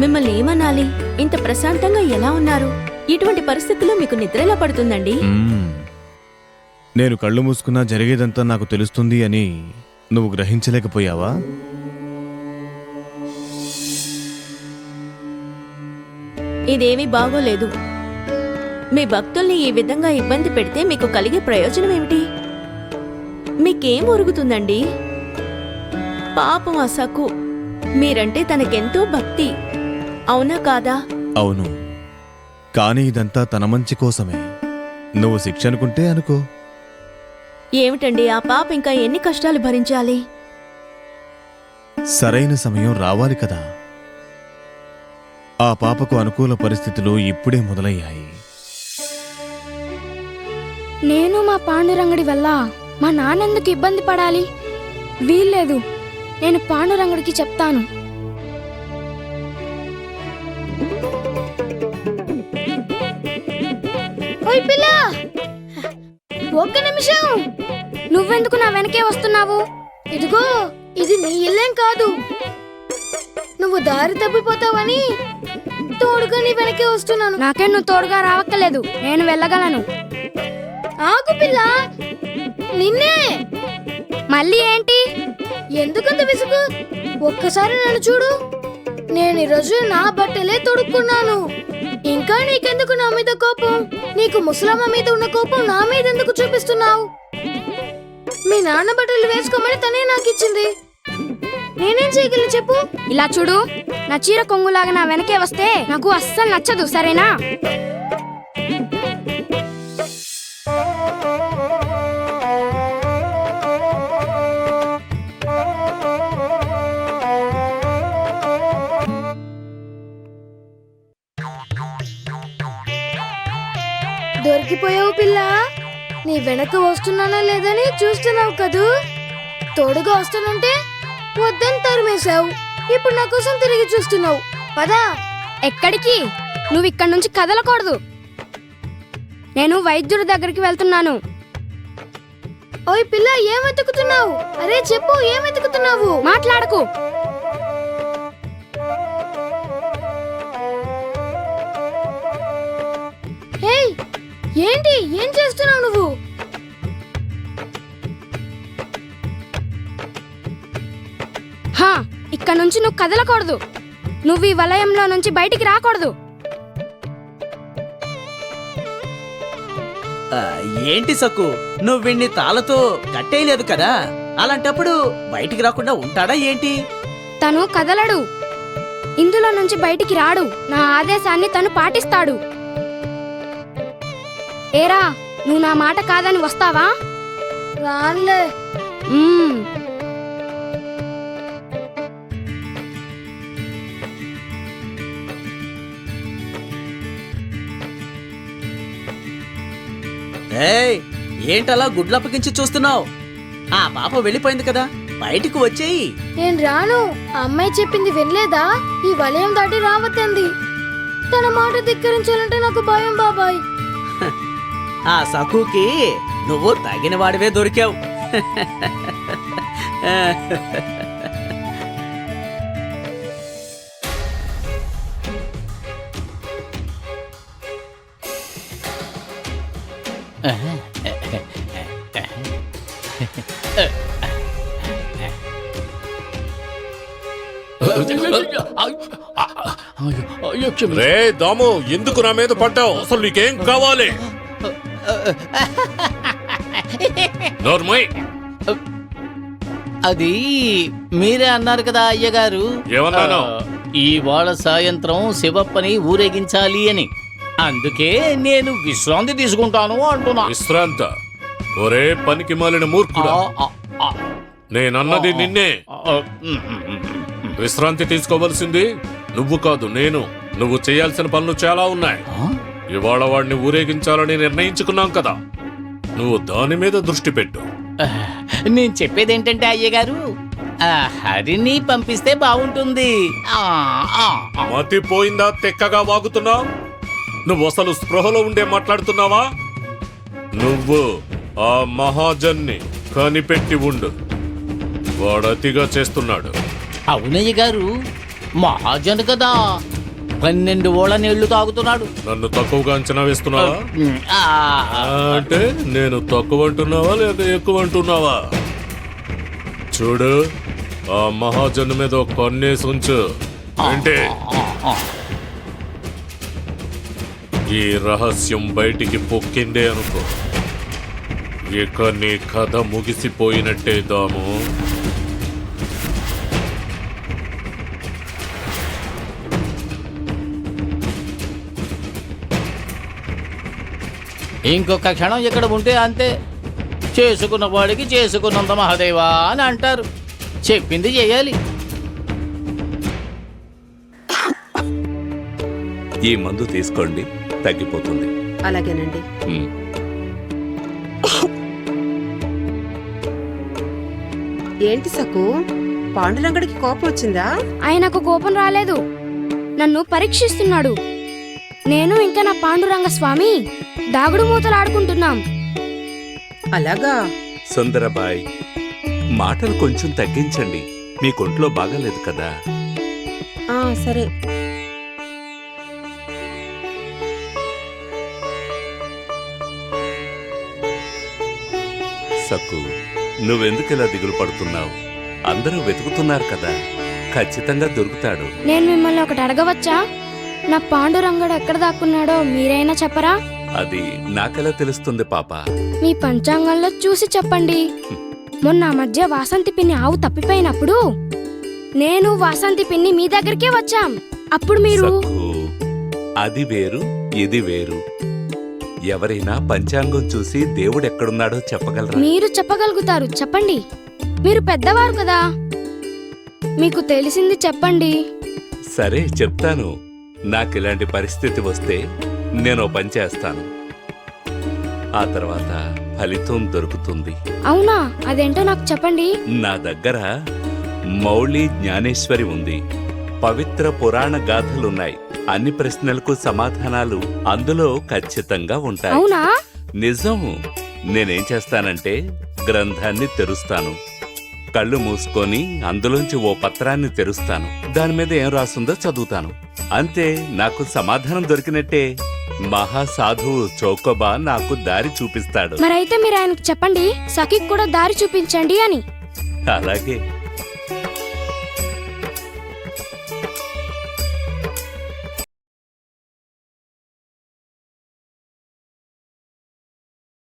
మిమ్మల్ని ఏమనాలి? ఇంత ప్రశాంతంగా ఎలా ఉన్నారు? ఇటువంటి పరిస్థితుల్లో మీకు నిద్ర ఎలా పడుతుందండి? నేను కళ్ళు మూసుకున్నా జరిగేదంతా నాకు తెలుస్తుంది అని నువ్వు గ్రహించలేకపోయావా? ఇదేమీ బాగోలేదు. మీ భక్తుల్ని ఈ విధంగా ఇబ్బంది పెడితే మీకు కలిగే ప్రయోజనం ఏమిటి? మీకేం ఒరుగుతుందండి? పాపం ఆ సకు, మీరంటే తనకెంతో భక్తి, అవునా కాదా? అవును, కానీ ఇదంతా తన మంచి కోసమే. నువ్వు శిక్ష అనుకుంటే అనుకో. ఏమిటండి ఆ పాప ఇంకా ఎన్ని కష్టాలు భరించాలి? సరైన సమయం రావాలి కదా. ఆ పాపకు అనుకూల పరిస్థితులు ఇప్పుడే మొదలయ్యాయి. నేను మా పాండురంగడి వల్ల మా నాన్నెందుకు ఇబ్బంది పడాలి? వీల్లేదు, నేను పాండురంగడికి చెప్తాను. ఓయ్ పిల్ల, ఒక్క నిమిషం. నువ్వెందుకు నా వెనకే వస్తున్నావు? ఇదిగో, ఇది నీ ఇల్లేం కాదు. నువ్వు దారి తప్పిపోతావని తోడుగా నీ వెనకే వస్తున్నాను. నాకే నువ్వు తోడుగా రావక్కర్లేదు, నేను వెళ్ళగలను. ఆగు పిల్ల, నిన్నే. మళ్ళీ ఏంటి? ఎందుకంత విసుగు? ఒక్కసారి నన్ను చూడు. నేను ఈరోజు నా బట్టలే తొడుక్కున్నాను. ఇంకా నీకెందుకు నా మీద కోపం? నీకు ముసలమ్మ మీద ఉన్న కోపం నా మీద ఎందుకు చూపిస్తున్నావు? మీ నాన్న బట్టలు వేసుకోమని తనే నాకు ఇచ్చింది. నేనేం చేయగలను చెప్పు? ఇలా చూడు, నా చీర కొంగులాగా నా వెనకే వస్తే నాకు అస్సలు నచ్చదు, సరేనా? దొరికిపోయావు పిల్ల. నీ వెనక వస్తున్నానా లేదని చూస్తున్నావు కదూ. తోడుగా వస్తానంటే వద్దని తరిమేశావు. ఇప్పుడు నా కోసం తిరిగి చూస్తున్నావు. పదా. ఎక్కడికి? నువ్వు ఇక్కడి నుంచి కదలకూడదు. నేను వైద్యుడి దగ్గరికి వెళ్తున్నాను. ఓయ్ పిల్ల, ఏం వెతుకుతున్నావు? అరే చెప్పు, ఏం వెతుకుతున్నావు? మాట్లాడకు. ఏయ్, ఏంటి? ఏం చేస్తున్నావు నువ్వు? హా, ఇక్కడ నుంచి నువ్వు కదలకూడదు. నువ్వు ఈ వలయంలో నుంచి బయటికి రాకూడదు. ఏంటి సక్కు, నువ్వు వీణ్ణి తాళతో కట్టేయలేదు కదా, అలాంటప్పుడు బయటికి రాకుండా ఉంటాడా ఏంటి? తను కదలడు, ఇందులో నుంచి బయటికి రాడు. నా ఆదేశాన్ని తను పాటిస్తాడు. ఏరా, నువ్వు నా మాట కాదని వస్తావా? రాన్లే. ఏయ్, ఏంటలా గుడ్లప్పగించి చూస్తున్నావు? ఆ పాప వెళ్ళిపోయింది కదా, బయటికి వచ్చేయి. నేను రాను. అమ్మాయి చెప్పింది వినలేదా? ఈ వలయం దాటి రావద్దంది. తన మాట ధిక్కరించాలంటే నాకు భయం బాబాయ్. ఆ సకుకి నువ్వు తగిన వాడివే దొరికావు. రే దాము, ఎందుకు నా మీద పడ్డావు? అసలు నీకేం కావాలి? నోర్మయ్. అది మీరే అన్నారు కదా అయ్యగారు. ఏమన్నాను? ఇవాళ సాయంత్రం శివప్పని ఊరేగించాలి అని. అందుకే నేను విశ్రాంతి తీసుకుంటాను అంటున్నా. విశ్రాంత? ఒరే పనికి మాలిన మూర్ఖుడా, నేనన్నది నిన్నే. విశ్రాంతి తీసుకోవలసింది నువ్వు కాదు, నేను. నువ్వు చేయాల్సిన పనులు చాలా ఉన్నాయి. ఇవాళ వాడిని ఊరేగించాలని నిర్ణయించుకున్నాం కదా, నువ్వు దాని మీద దృష్టి పెట్టు. నేను చెప్పేది ఏంటంటే అయ్యగారు, హరిని పంపిస్తే బాగుంటుంది. మతిపోయిందా తెక్కగా వాగుతున్నావు? నువ్వు అసలు స్పృహలో ఉండే మాట్లాడుతున్నావా? నువ్వు ఆ మహాజన్ని కనిపెట్టి ఉండు, వాడు అతిగా చేస్తున్నాడు. అవునయ్య గారు, మహాజన్ కదా, 12 ఓళ్ళ నీళ్లు తాగుతున్నాడు. నన్ను తక్కువగా అంచనా వేస్తున్నావా? ఆ, అంటే నేను తక్కువ అంటున్నావా లేక ఎక్కువ అంటున్నావా? చూడు, ఆ మహాజన్ మీద ఒక కన్నేసి ఉంచు. అంటే ఈ రహస్యం బయటికి పొక్కిందే అనుకో, ఇక నీ కథ ముగిసిపోయినట్టే దాము. ఇంకొక క్షణం ఇక్కడ ఉంటే అంతే. చేసుకున్న వాడికి చేసుకున్నంత మహాదేవా అని అంటారు. చెప్పింది చేయాలి. ఈ మందు తీసుకోండి, తగ్గిపోతుంది. అలాగేనండి. ఉమ్. ఏంటి సకు, పాండురంగడికి కోపం వచ్చిందా? ఆయనకు కోపం రాలేదు, నన్ను పరీక్షిస్తున్నాడు. నేను ఇంకా నా పాండురంగ స్వామి దాగుడు మూతలు ఆడుకుంటున్నాం. అలాగా? సుందరబాయ్, మాటలు కొంచెం తగ్గించండి. మీ కొంట్లో బాగాలేదు కదా. ఆ సరే. సక్కు, నువ్వెందుకిలా దిగులు పడుతున్నావు? అందరూ వెతుకుతున్నారు కదా, ఖచ్చితంగా దొరుకుతాడు. నేను మిమ్మల్ని ఒకటి అడగవచ్చా? నా పాండురంగడు ఎక్కడ దాక్కున్నాడో మీరైనా చెప్పరా? అది నాకెలా తెలుస్తుంది పాప? మీ పంచాంగంలో చూసి చెప్పండి. మొన్న ఆ మధ్య వాసంతి పిన్ని ఆవు తప్పిపోయినప్పుడు నేను వాసంతి పిన్ని మీ దగ్గరికే వచ్చాం. అప్పుడు మీరు సక్కు, అది వేరు, ఇది వేరు. ఎవరైనా పంచాంగం చూసి దేవుడెక్కడున్నాడో చెప్పగలరా? మీరు చెప్పగలుగుతారు, చెప్పండి. మీరు పెద్దవారు కదా, మీకు తెలిసింది చెప్పండి. సరే చెప్తాను. నాకిలాంటి పరిస్థితి వస్తే నేను పని చేస్తాను, ఆ తర్వాత ఫలితం దొరుకుతుంది. అవునా? అదేంటో నాకు చెప్పండి. నా దగ్గర మౌళి జ్ఞానేశ్వరి ఉంది. పవిత్ర పురాణ గాథలున్నాయి. అన్ని ప్రశ్నలకు సమాధానాలు అందులో ఖచ్చితంగా ఉంటాయి. అవునా? నిజం. నేనేం చేస్తానంటే గ్రంథాన్ని తెరుస్తాను, కళ్ళు మూసుకొని అందులోంచి ఓ పత్రాన్ని తెరుస్తాను. దాని మీద ఏం రాస్తుందో చదువుతాను. అంతే, నాకు సమాధానం దొరికినట్టే. మహాసాధువు చౌకబా నాకు దారి చూపిస్తాడు. మరైతే మీరు ఆయనకు చెప్పండి, సఖికి కూడా దారి చూపించండి అని. అలాగే.